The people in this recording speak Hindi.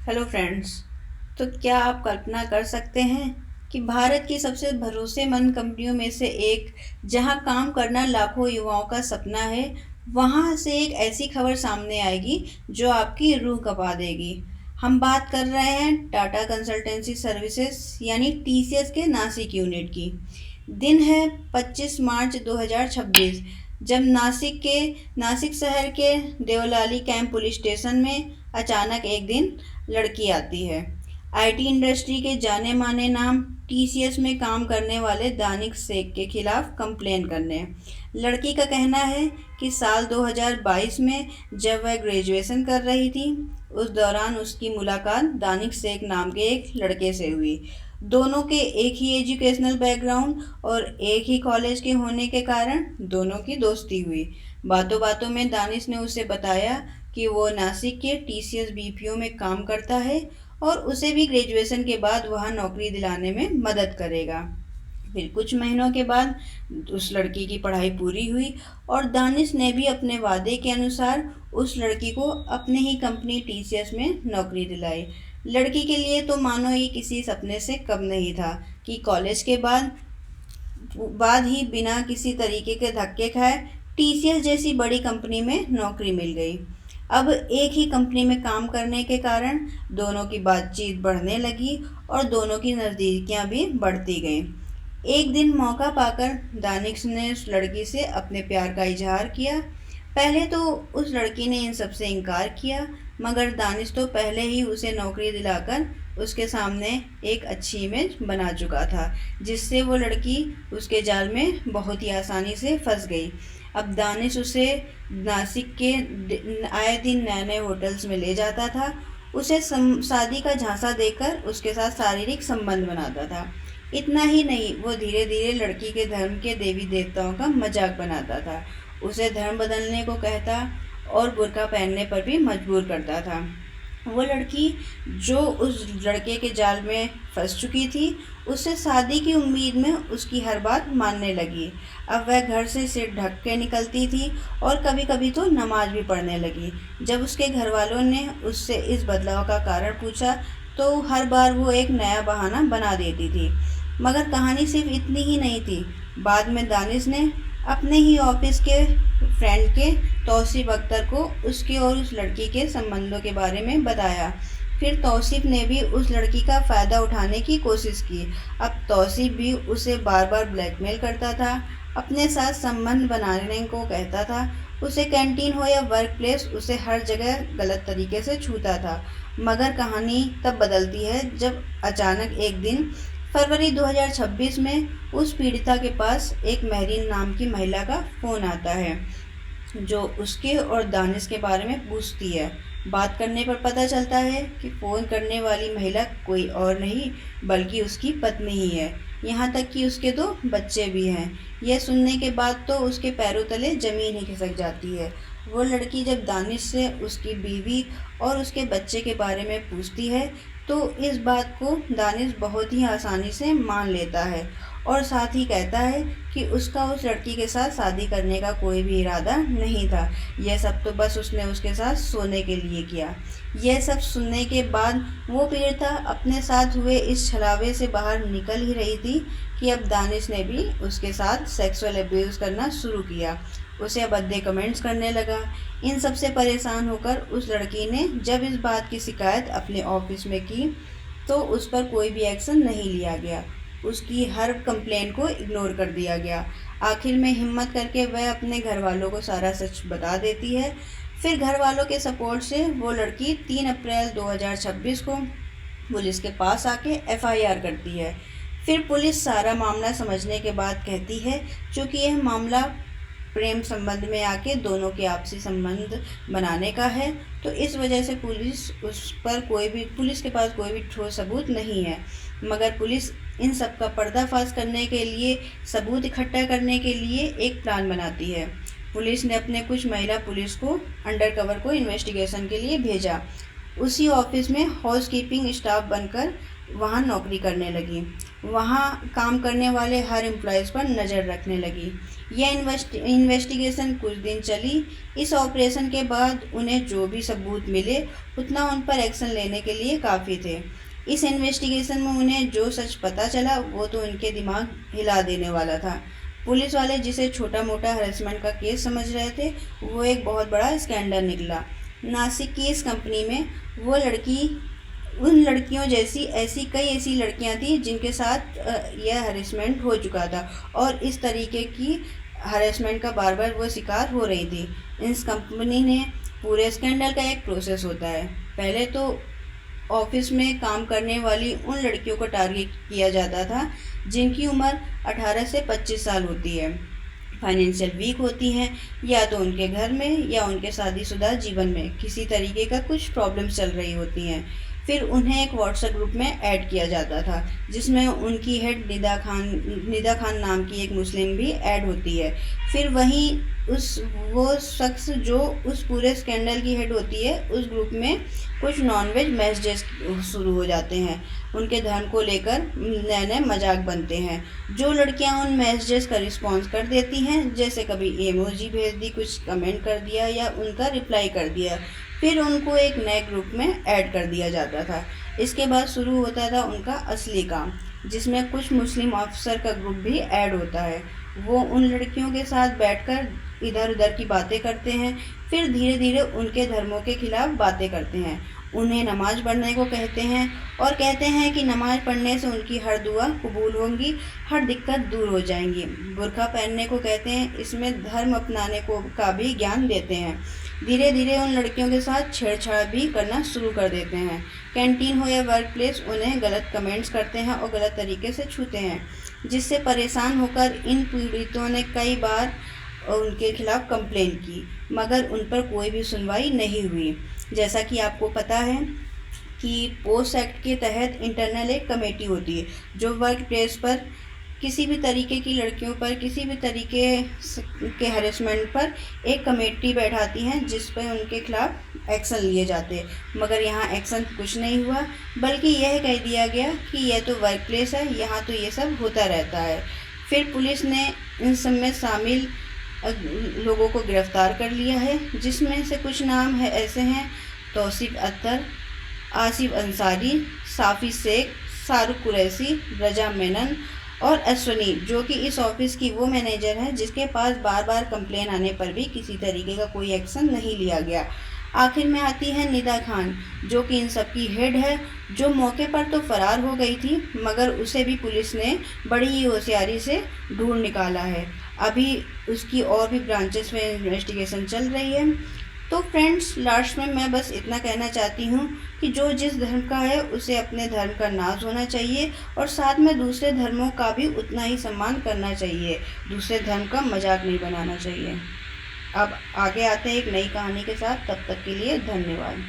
Hello friends. तो क्या आप कल्पना कर सकते हैं कि भारत की सबसे भरोसेमंद कंपनियों में से एक, जहां काम करना लाखों युवाओं का सपना है, वहां से एक ऐसी खबर सामने आएगी जो आपकी रूह कंपा देगी। हम बात कर रहे हैं टाटा कंसल्टेंसी सर्विसेज यानी टीसीएस के नासिक यूनिट की। दिन है 25 मार्च 2026, जब नासिक शहर के देवलाली कैंप पुलिस स्टेशन में अचानक एक दिन लड़की आती है। आईटी इंडस्ट्री के जाने माने नाम टीसीएस में काम करने वाले दानिक शेख के खिलाफ कंप्लेन करने। लड़की का कहना है कि साल 2022 में जब वह ग्रेजुएशन कर रही थी, उस दौरान उसकी मुलाकात दानिक शेख नाम के एक लड़के से हुई। दोनों के एक ही एजुकेशनल बैकग्राउंड और एक ही कॉलेज के होने के कारण दोनों की दोस्ती हुई। बातों बातों में दानिश ने उसे बताया कि वो नासिक के टीसीएस बीपीओ में काम करता है और उसे भी ग्रेजुएशन के बाद वहाँ नौकरी दिलाने में मदद करेगा। फिर कुछ महीनों के बाद उस लड़की की पढ़ाई पूरी हुई और दानिश ने भी अपने वादे के अनुसार उस लड़की को अपने ही कंपनी टीसीएस में नौकरी दिलाई। लड़की के लिए तो मानो ये किसी सपने से कम नहीं था कि कॉलेज के बाद ही बिना किसी तरीके के धक्के खाए टीसीएस जैसी बड़ी कंपनी में नौकरी मिल गई। अब एक ही कंपनी में काम करने के कारण दोनों की बातचीत बढ़ने लगी और दोनों की नज़दीकियां भी बढ़ती गईं। एक दिन मौका पाकर दानिश ने उस लड़की से अपने प्यार का इजहार किया। पहले तो उस लड़की ने इन सब से इनकार किया, मगर दानिश तो पहले ही उसे नौकरी दिलाकर उसके सामने एक अच्छी इमेज बना चुका था, जिससे वो लड़की उसके जाल में बहुत ही आसानी से फंस गई। अब दानिश उसे नासिक के आए दिन नए नए होटल्स में ले जाता था, उसे शादी का झांसा देकर उसके साथ शारीरिक संबंध बनाता था। इतना ही नहीं, वो धीरे धीरे लड़की के धर्म के देवी देवताओं का मजाक बनाता था, उसे धर्म बदलने को कहता और बुर्का पहनने पर भी मजबूर करता था। वो लड़की जो उस लड़के के जाल में फंस चुकी थी, उससे शादी की उम्मीद में उसकी हर बात मानने लगी। अब वह घर से सिर ढक के निकलती थी और कभी कभी तो नमाज भी पढ़ने लगी। जब उसके घर वालों ने उससे इस बदलाव का कारण पूछा तो हर बार वो एक नया बहाना बना देती थी। मगर कहानी सिर्फ इतनी ही नहीं थी। बाद में दानिश ने अपने ही ऑफिस के फ्रेंड के तौसीफ अख्तर को उसके और उस लड़की के संबंधों के बारे में बताया। फिर तौसीफ ने भी उस लड़की का फ़ायदा उठाने की कोशिश की। अब तौसीफ भी उसे बार बार ब्लैकमेल करता था, अपने साथ संबंध बनाने को कहता था, उसे कैंटीन हो या वर्क प्लेस, उसे हर जगह गलत तरीके से छूता था। मगर कहानी तब बदलती है जब अचानक एक दिन फरवरी 2026 में उस पीड़िता के पास एक महरीन नाम की महिला का फ़ोन आता है, जो उसके और दानिश के बारे में पूछती है। बात करने पर पता चलता है कि फ़ोन करने वाली महिला कोई और नहीं बल्कि उसकी पत्नी ही है। यहाँ तक कि उसके 2 बच्चे भी हैं। यह सुनने के बाद तो उसके पैरों तले ज़मीन ही खिसक जाती है। वो लड़की जब दानिश से उसकी बीवी और उसके बच्चे के बारे में पूछती है तो इस बात को दानिश बहुत ही आसानी से मान लेता है और साथ ही कहता है कि उसका उस लड़की के साथ शादी करने का कोई भी इरादा नहीं था। यह सब तो बस उसने उसके साथ सोने के लिए किया। यह सब सुनने के बाद वो पीड़िता अपने साथ हुए इस छलावे से बाहर निकल ही रही थी कि अब दानिश ने भी उसके साथ सेक्सुअल अब्यूज़ करना शुरू किया, उसे अभद्र कमेंट्स करने लगा। इन सब से परेशान होकर उस लड़की ने जब इस बात की शिकायत अपने ऑफिस में की तो उस पर कोई भी एक्शन नहीं लिया गया। उसकी हर कंप्लेन को इग्नोर कर दिया गया। आखिर में हिम्मत करके वह अपने घर वालों को सारा सच बता देती है। फिर घर वालों के सपोर्ट से वो लड़की 3 अप्रैल 2026 को पुलिस के पास आके एफआईआर करती है। फिर पुलिस सारा मामला समझने के बाद कहती है, चूँकि यह मामला प्रेम संबंध में आके दोनों के आपसी संबंध बनाने का है, तो इस वजह से पुलिस के पास कोई भी ठोस सबूत नहीं है। मगर पुलिस इन सब का पर्दाफाश करने के लिए, सबूत इकट्ठा करने के लिए एक प्लान बनाती है। पुलिस ने अपने कुछ महिला पुलिस को अंडरकवर को इन्वेस्टिगेशन के लिए भेजा। उसी ऑफिस में हाउसकीपिंग स्टाफ बनकर वहाँ नौकरी करने लगी। वहाँ काम करने वाले हर एम्प्लॉयज़ पर नज़र रखने लगी। यह इन्वेस्टिगेशन कुछ दिन चली। इस ऑपरेशन के बाद उन्हें जो भी सबूत मिले उतना उन पर एक्शन लेने के लिए काफ़ी थे। इस इन्वेस्टिगेशन में उन्हें जो सच पता चला वो तो उनके दिमाग हिला देने वाला था। पुलिस वाले जिसे छोटा मोटा हरेसमेंट का केस समझ रहे थे वो एक बहुत बड़ा स्कैंडल निकला। नासिक की इस कंपनी में वो लड़की उन लड़कियों जैसी कई ऐसी लड़कियां थी जिनके साथ यह हरेसमेंट हो चुका था और इस तरीके की हरेसमेंट का बार बार वो शिकार हो रही थी। इस कंपनी ने पूरे स्कैंडल का एक प्रोसेस होता है। पहले तो ऑफिस में काम करने वाली उन लड़कियों को टारगेट किया जाता था जिनकी उम्र 18 से 25 साल होती है, फाइनेंशियल वीक होती हैं, या तो उनके घर में या उनके शादीशुदा जीवन में किसी तरीके का कुछ प्रॉब्लम्स चल रही होती हैं। फिर उन्हें एक व्हाट्सएप ग्रुप में ऐड किया जाता था जिसमें उनकी हेड निदा खान नाम की एक मुस्लिम भी ऐड होती है। फिर वहीं वो शख्स जो उस पूरे स्कैंडल की हेड होती है उस ग्रुप में कुछ नॉनवेज मैसेजेस शुरू हो जाते हैं। उनके धर्म को लेकर नए नए मजाक बनते हैं। जो लड़कियां उन मैसेजेस का रिस्पॉन्स कर देती हैं, जैसे कभी इमोजी भेज दी, कुछ कमेंट कर दिया या उनका रिप्लाई कर दिया, फिर उनको एक नए ग्रुप में ऐड कर दिया जाता था। इसके बाद शुरू होता था उनका असली काम, जिसमें कुछ मुस्लिम ऑफिसर का ग्रुप भी ऐड होता है। वो उन लड़कियों के साथ बैठकर इधर उधर की बातें करते हैं, फिर धीरे धीरे उनके धर्मों के खिलाफ बातें करते हैं, उन्हें नमाज पढ़ने को कहते हैं और कहते हैं कि नमाज पढ़ने से उनकी हर दुआ कबूल होंगी, हर दिक्कत दूर हो जाएंगी। बुर्का पहनने को कहते हैं, इसमें धर्म अपनाने को का भी ज्ञान देते हैं। धीरे धीरे उन लड़कियों के साथ छेड़छाड़ भी करना शुरू कर देते हैं। कैंटीन हो या वर्क प्लेस उन्हें गलत कमेंट्स करते हैं और गलत तरीके से छूते हैं, जिससे परेशान होकर इन पीड़ितों ने कई बार उनके खिलाफ कंप्लेन की, मगर उन पर कोई भी सुनवाई नहीं हुई। जैसा कि आपको पता है कि पोस्ट एक्ट के तहत इंटरनल एक कमेटी होती है जो वर्क प्लेस पर किसी भी तरीके की लड़कियों पर किसी भी तरीके के हरेसमेंट पर एक कमेटी बैठाती हैं जिस पर उनके खिलाफ एक्शन लिए जाते हैं। मगर यहाँ एक्शन कुछ नहीं हुआ, बल्कि यह कह दिया गया कि यह तो वर्क प्लेस है, यहाँ तो ये सब होता रहता है। फिर पुलिस ने इन सब में शामिल लोगों को गिरफ्तार कर लिया है, जिसमें से कुछ नाम है ऐसे हैं: तौसीफ अख्तर, आसिफ अंसारी, साफ़ी शेख, शाहरुख कुरैशी, रजा मेनन और अश्वनी, जो कि इस ऑफिस की वो मैनेजर है जिसके पास बार बार कंप्लेन आने पर भी किसी तरीके का कोई एक्शन नहीं लिया गया। आखिर में आती है निदा खान, जो कि इन सब की हेड है, जो मौके पर तो फरार हो गई थी मगर उसे भी पुलिस ने बड़ी ही होशियारी से ढूंढ निकाला है। अभी उसकी और भी ब्रांचेस में इन्वेस्टिगेशन चल रही है। तो फ्रेंड्स, लास्ट में मैं बस इतना कहना चाहती हूँ कि जो जिस धर्म का है उसे अपने धर्म का नाज होना चाहिए और साथ में दूसरे धर्मों का भी उतना ही सम्मान करना चाहिए। दूसरे धर्म का मजाक नहीं बनाना चाहिए। अब आगे आते हैं एक नई कहानी के साथ, तब तक के लिए धन्यवाद।